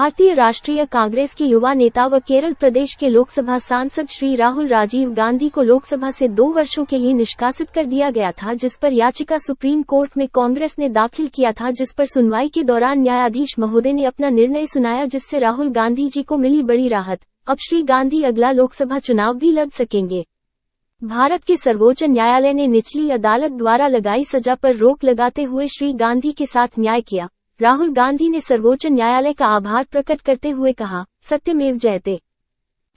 भारतीय राष्ट्रीय कांग्रेस के युवा नेता व केरल प्रदेश के लोकसभा सांसद श्री राहुल राजीव गांधी को लोकसभा से 2 वर्षों के लिए निष्कासित कर दिया गया था, जिस पर याचिका सुप्रीम कोर्ट में कांग्रेस ने दाखिल किया था, जिस पर सुनवाई के दौरान न्यायाधीश महोदय ने अपना निर्णय सुनाया, जिससे राहुल गांधी जी को मिली बड़ी राहत। अब श्री गांधी अगला लोकसभा चुनाव भी लड़ सकेंगे। भारत के सर्वोच्च न्यायालय ने निचली अदालत द्वारा लगाई सजा पर रोक लगाते हुए श्री गांधी के साथ न्याय किया। राहुल गांधी ने सर्वोच्च न्यायालय का आभार प्रकट करते हुए कहा, सत्यमेव जयते।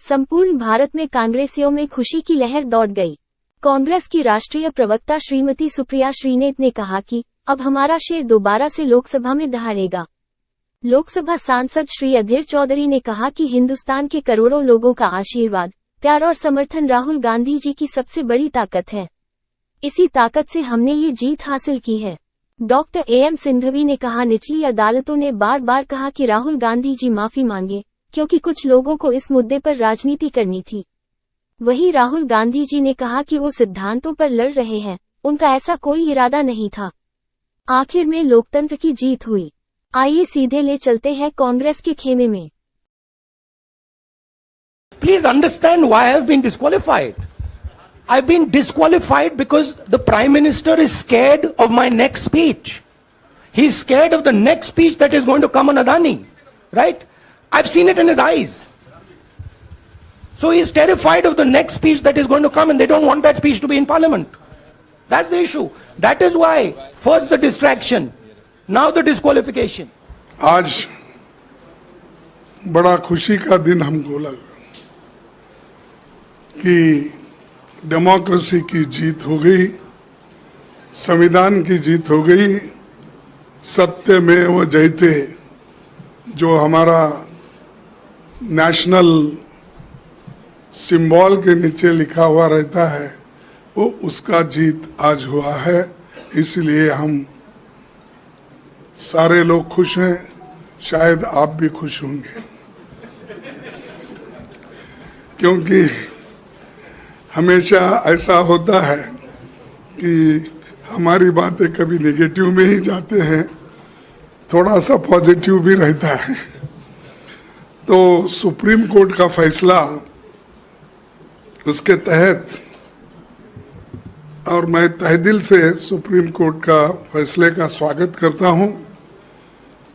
संपूर्ण भारत में कांग्रेसियों में खुशी की लहर दौड़ गई। कांग्रेस की राष्ट्रीय प्रवक्ता श्रीमती सुप्रिया श्रीनेत ने कहा कि अब हमारा शेर दोबारा से लोकसभा में दहाड़ेगा। लोकसभा सांसद श्री अधीर चौधरी ने कहा कि हिंदुस्तान के करोड़ों लोगों का आशीर्वाद, प्यार और समर्थन राहुल गांधी जी की सबसे बड़ी ताकत है। इसी ताकत से हमने ये जीत हासिल की है। डॉक्टर AM सिंघवी ने कहा, निचली अदालतों ने बार बार कहा कि राहुल गांधी जी माफी मांगे, क्योंकि कुछ लोगों को इस मुद्दे पर राजनीति करनी थी। वहीं राहुल गांधी जी ने कहा कि वो सिद्धांतों पर लड़ रहे हैं, उनका ऐसा कोई इरादा नहीं था। आखिर में लोकतंत्र की जीत हुई। आइए सीधे ले चलते हैं कांग्रेस के खेमे में। Please understand why I have been disqualified. I've been disqualified because the Prime Minister is scared of my next speech. He's scared of the next speech that is going to come on Adani, right? I've seen it in his eyes. So he's terrified of the next speech that is going to come, and they don't want that speech to be in Parliament. That's the issue. That is why first the distraction, now the disqualification. आज बड़ा खुशी का दिन हमको लगा कि democracy की जीत हो गई, संविधान की जीत हो गई। सत्यमेव जयते जो हमारा नेशनल सिंबल के नीचे लिखा हुआ रहता है, वो उसका जीत आज हुआ है। इसलिए हम सारे लोग खुश हैं, शायद आप भी खुश होंगे, क्योंकि हमेशा ऐसा होता है कि हमारी बातें कभी नेगेटिव में ही जाते हैं, थोड़ा सा पॉजिटिव भी रहता है। तो सुप्रीम कोर्ट का फैसला, उसके तहत, और मैं तहे दिल से सुप्रीम कोर्ट का फैसले का स्वागत करता हूं।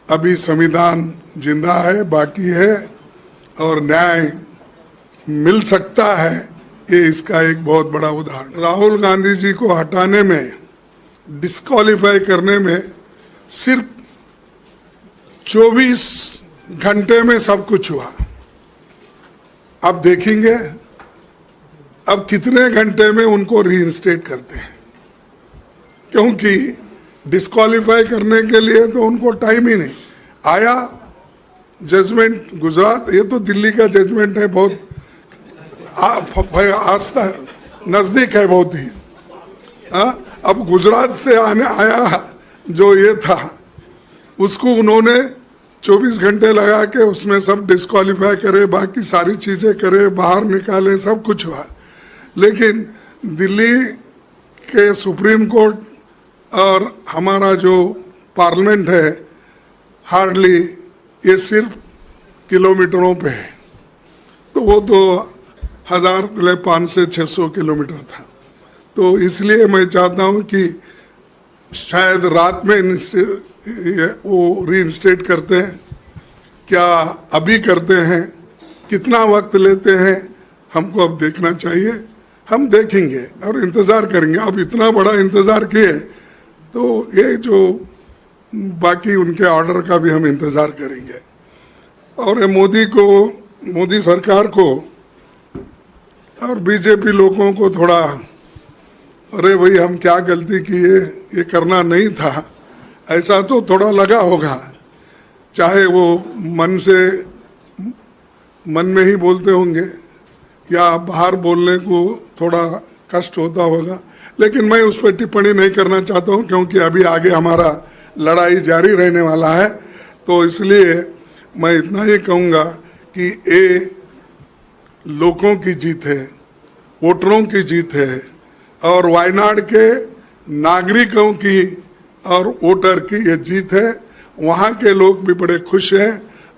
अभी संविधान जिंदा है, बाकी है, और न्याय मिल सकता है। ये इसका एक बहुत बड़ा उदाहरण। राहुल गांधी जी को हटाने में, डिस्क्वालीफाई करने में सिर्फ 24 घंटे में सब कुछ हुआ। अब देखेंगे अब कितने घंटे में उनको रीइंस्टेट करते हैं, क्योंकि डिस्क्वालीफाई करने के लिए तो उनको टाइम ही नहीं आया। जजमेंट गुजरात, ये तो दिल्ली का जजमेंट है, बहुत आस्था नजदीक है बहुत ही। अब गुजरात से आने आया जो ये था, उसको उन्होंने 24 घंटे लगा के उसमें सब डिस्क्वालीफाई करे, बाकी सारी चीजें करे, बाहर निकाले, सब कुछ हुआ। लेकिन दिल्ली के सुप्रीम कोर्ट और हमारा जो पार्लियामेंट है, हार्डली ये सिर्फ किलोमीटरों पे है, तो वो तो 1500 से 600 किलोमीटर था। तो इसलिए मैं चाहता हूं कि शायद रात में वो रीइंस्टेट करते हैं, क्या अभी करते हैं, कितना वक्त लेते हैं, हमको अब देखना चाहिए। हम देखेंगे और इंतज़ार करेंगे। अब इतना बड़ा इंतज़ार किए तो ये जो बाकी उनके ऑर्डर का भी हम इंतज़ार करेंगे। और मोदी सरकार को और बीजेपी लोगों को थोड़ा, अरे भाई हम क्या गलती किए, ये करना नहीं था, ऐसा तो थोड़ा लगा होगा। चाहे वो मन में ही बोलते होंगे या बाहर बोलने को थोड़ा कष्ट होता होगा, लेकिन मैं उस पर टिप्पणी नहीं करना चाहता हूँ, क्योंकि अभी आगे हमारा लड़ाई जारी रहने वाला है। तो इसलिए मैं इतना ही कहूँगा कि ये लोगों की जीत है, वोटरों की जीत है, और वायनाड के नागरिकों की और वोटर की ये जीत है। वहाँ के लोग भी बड़े खुश हैं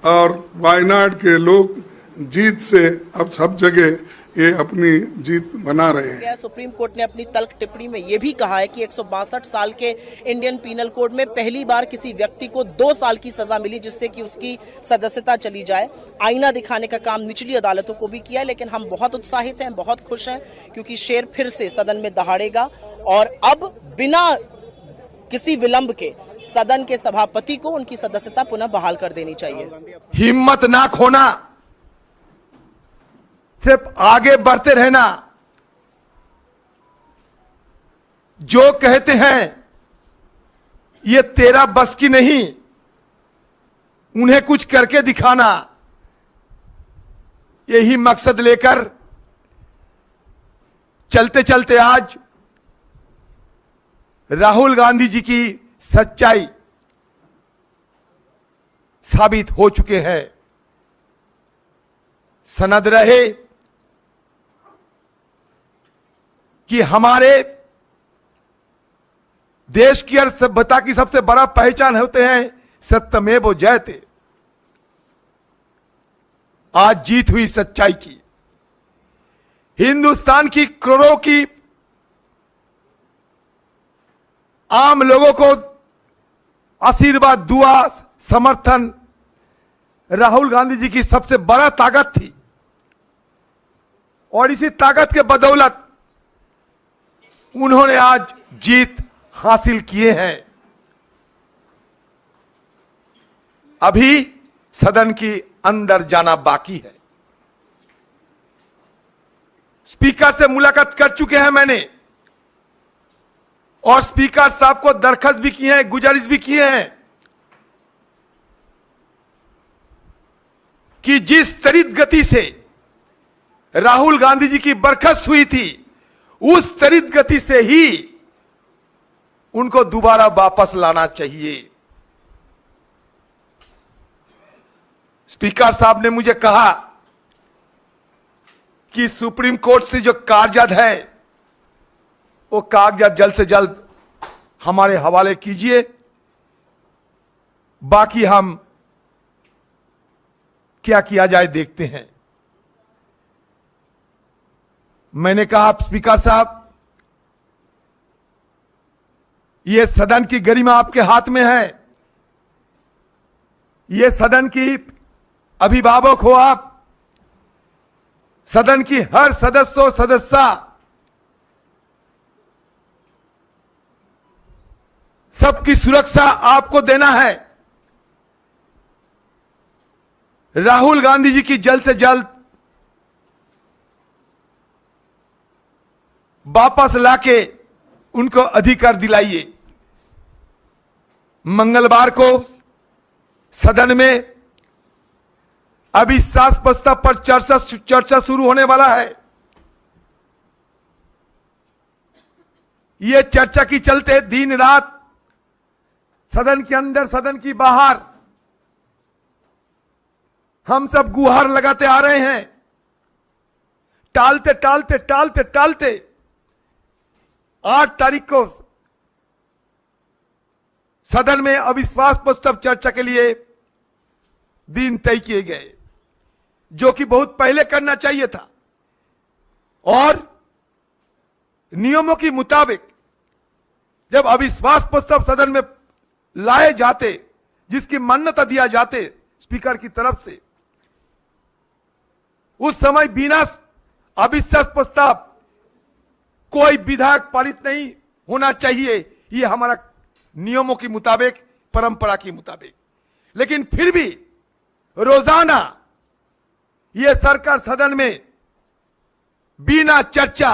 और वायनाड के लोग जीत से अब सब जगह ये अपनी जीत बना रहे हैं। सुप्रीम कोर्ट ने अपनी तल्ख टिप्पणी में यह भी कहा है कि 162 साल के इंडियन पीनल कोड में पहली बार किसी व्यक्ति को 2 साल की सजा मिली जिससे कि उसकी सदस्यता चली जाए। आईना दिखाने का काम निचली अदालतों को भी किया, लेकिन हम बहुत उत्साहित हैं, बहुत खुश हैं, क्योंकि शेर फिर से सदन में दहाड़ेगा और अब बिना किसी विलंब के सदन के सभापति को उनकी सदस्यता पुनः बहाल कर देनी चाहिए। हिम्मत ना खोना, सिर्फ आगे बढ़ते रहना। जो कहते हैं ये तेरा बस की नहीं, उन्हें कुछ करके दिखाना, यही मकसद लेकर चलते चलते आज राहुल गांधी जी की सच्चाई साबित हो चुके हैं। सनद रहे कि हमारे देश की और सभ्यता की सबसे बड़ा पहचान होते हैं सत्यमेव जयते। आज जीत हुई सच्चाई की, हिंदुस्तान की करोड़ों की आम लोगों को आशीर्वाद, दुआ, समर्थन राहुल गांधी जी की सबसे बड़ा ताकत थी और इसी ताकत के बदौलत उन्होंने आज जीत हासिल किए हैं। अभी सदन की अंदर जाना बाकी है। स्पीकर से मुलाकात कर चुके हैं मैंने और स्पीकर साहब को दरखास्त भी की है, गुजारिश भी किए हैं कि जिस त्वरित गति से राहुल गांधी जी की बर्खास्त हुई थी उस त्वरित गति से ही उनको दोबारा वापस लाना चाहिए। स्पीकर साहब ने मुझे कहा कि सुप्रीम कोर्ट से जो कागजात है वो कागजात जल्द से जल्द हमारे हवाले कीजिए, बाकी हम क्या किया जाए देखते हैं। मैंने कहा स्पीकर साहब, यह सदन की गरिमा आपके हाथ में है, यह सदन की अभिभावक हो आप, सदन की हर सदस्य सदस्या सबकी सुरक्षा आपको देना है। राहुल गांधी जी की जल्द से जल्द वापस लाके उनको अधिकार दिलाइए। मंगलवार को सदन में अविश्वास प्रस्ताव पर चर्चा शुरू होने वाला है। यह चर्चा की चलते दिन रात सदन के अंदर, सदन की बाहर हम सब गुहार लगाते आ रहे हैं। टालते टालते टालते टालते 8 तारीख को सदन में अविश्वास प्रस्ताव चर्चा के लिए दिन तय किए गए, जो कि बहुत पहले करना चाहिए था। और नियमों के मुताबिक जब अविश्वास प्रस्ताव सदन में लाए जाते, जिसकी मान्यता दिया जाते स्पीकर की तरफ से, उस समय बिना अविश्वास प्रस्ताव कोई विधायक पारित नहीं होना चाहिए। यह हमारा नियमों के मुताबिक, परंपरा के मुताबिक। लेकिन फिर भी रोजाना यह सरकार सदन में बिना चर्चा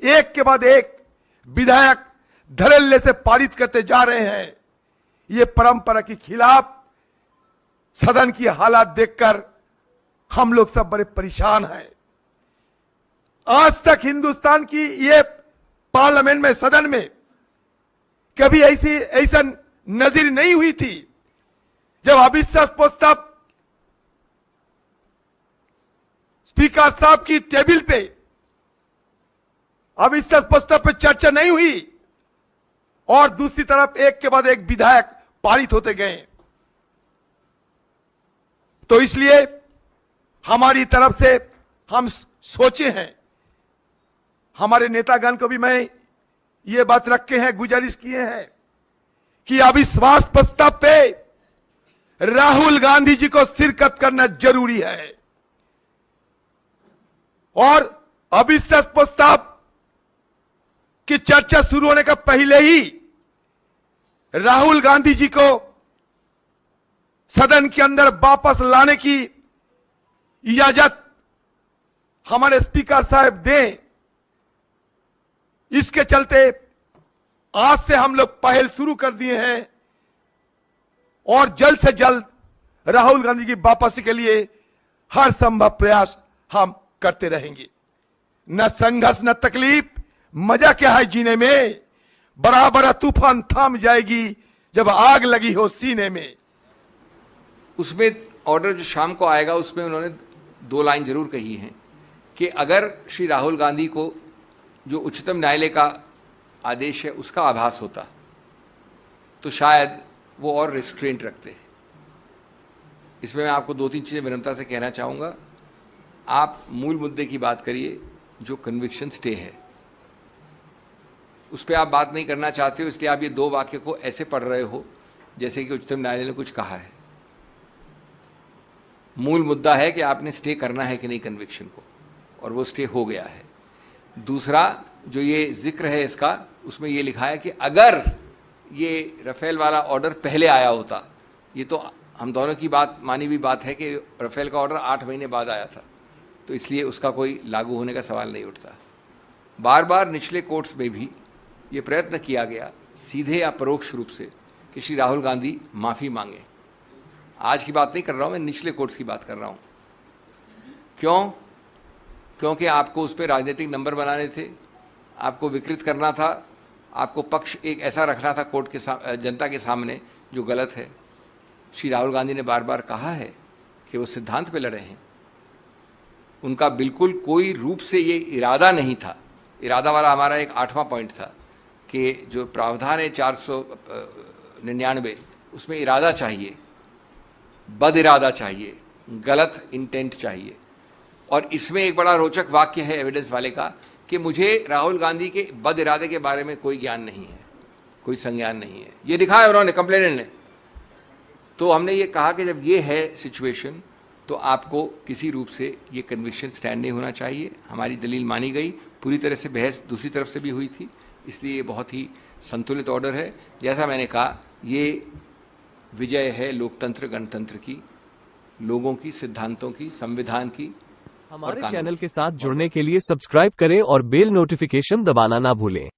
एक के बाद एक विधायक धड़ल्ले से पारित करते जा रहे हैं। यह परंपरा के खिलाफ सदन की हालात देखकर हम लोग सब बड़े परेशान हैं। आज तक हिंदुस्तान की ये पार्लियामेंट में, सदन में कभी ऐसा नजीर नहीं हुई थी जब अविश्वास प्रस्ताव स्पीकर साहब की टेबल पे अविश्वास प्रस्ताव पे चर्चा नहीं हुई और दूसरी तरफ एक के बाद एक विधायक पारित होते गए। तो इसलिए हमारी तरफ से हम सोचे हैं, हमारे नेतागण को भी मैं ये बात रखे हैं, गुजारिश किए हैं कि अविश्वास प्रस्ताव पे राहुल गांधी जी को शिरकत करना जरूरी है। और अविश्वास प्रस्ताव की चर्चा शुरू होने का पहले ही राहुल गांधी जी को सदन के अंदर वापस लाने की इजाजत हमारे स्पीकर साहब दें। इसके चलते आज से हम लोग पहल शुरू कर दिए हैं और जल्द से जल्द राहुल गांधी की वापसी के लिए हर संभव प्रयास हम करते रहेंगे। न संघर्ष न तकलीफ, मजा क्या है जीने में, बड़ा बड़ा तूफान थाम जाएगी जब आग लगी हो सीने में। उसमें ऑर्डर जो शाम को आएगा उसमें उन्होंने 2 लाइन जरूर कही हैं कि अगर श्री राहुल गांधी को जो उच्चतम न्यायालय का आदेश है उसका आभास होता तो शायद वो और रिस्ट्रेंट रखते। इसमें मैं आपको 2-3 चीज़ें विनम्रता से कहना चाहूँगा। आप मूल मुद्दे की बात करिए, जो कन्विक्शन स्टे है उस पर आप बात नहीं करना चाहते हो, इसलिए आप ये 2 वाक्य को ऐसे पढ़ रहे हो जैसे कि उच्चतम न्यायालय ने कुछ कहा है। मूल मुद्दा है कि आपने स्टे करना है कि नहीं कन्विक्शन को, और वो स्टे हो गया है। दूसरा जो ये जिक्र है इसका, उसमें ये लिखा है कि अगर ये रफेल वाला ऑर्डर पहले आया होता, ये तो हम दोनों की बात मानी हुई बात है कि रफेल का ऑर्डर 8 महीने बाद आया था, तो इसलिए उसका कोई लागू होने का सवाल नहीं उठता। बार बार निचले कोर्ट्स में भी ये प्रयत्न किया गया सीधे या परोक्ष रूप से कि श्री राहुल गांधी माफ़ी मांगे। आज की बात नहीं कर रहा हूँ मैं, निचले कोर्ट्स की बात कर रहा हूँ। क्यों? क्योंकि आपको उस पर राजनीतिक नंबर बनाने थे, आपको विकृत करना था, आपको पक्ष एक ऐसा रखना था कोर्ट के जनता के सामने जो गलत है। श्री राहुल गांधी ने बार बार कहा है कि वो सिद्धांत पे लड़े हैं, उनका बिल्कुल कोई रूप से ये इरादा नहीं था। इरादा वाला हमारा एक 8वां पॉइंट था कि जो प्रावधान है 499 उसमें इरादा चाहिए, बद इरादा चाहिए, गलत इंटेंट चाहिए। और इसमें एक बड़ा रोचक वाक्य है एविडेंस वाले का कि मुझे राहुल गांधी के बद इरादे के बारे में कोई ज्ञान नहीं है, कोई संज्ञान नहीं है, ये लिखा है उन्होंने, कंप्लेनेंट ने। तो हमने ये कहा कि जब ये है सिचुएशन तो आपको किसी रूप से ये कन्विक्शन स्टैंड नहीं होना चाहिए। हमारी दलील मानी गई, पूरी तरह से बहस दूसरी तरफ से भी हुई थी, इसलिए ये बहुत ही संतुलित ऑर्डर है। जैसा मैंने कहा, ये विजय है लोकतंत्र गणतंत्र की, लोगों की, सिद्धांतों की, संविधान की। हमारे चैनल के साथ जुड़ने के लिए सब्सक्राइब करें और बेल नोटिफिकेशन दबाना ना भूलें।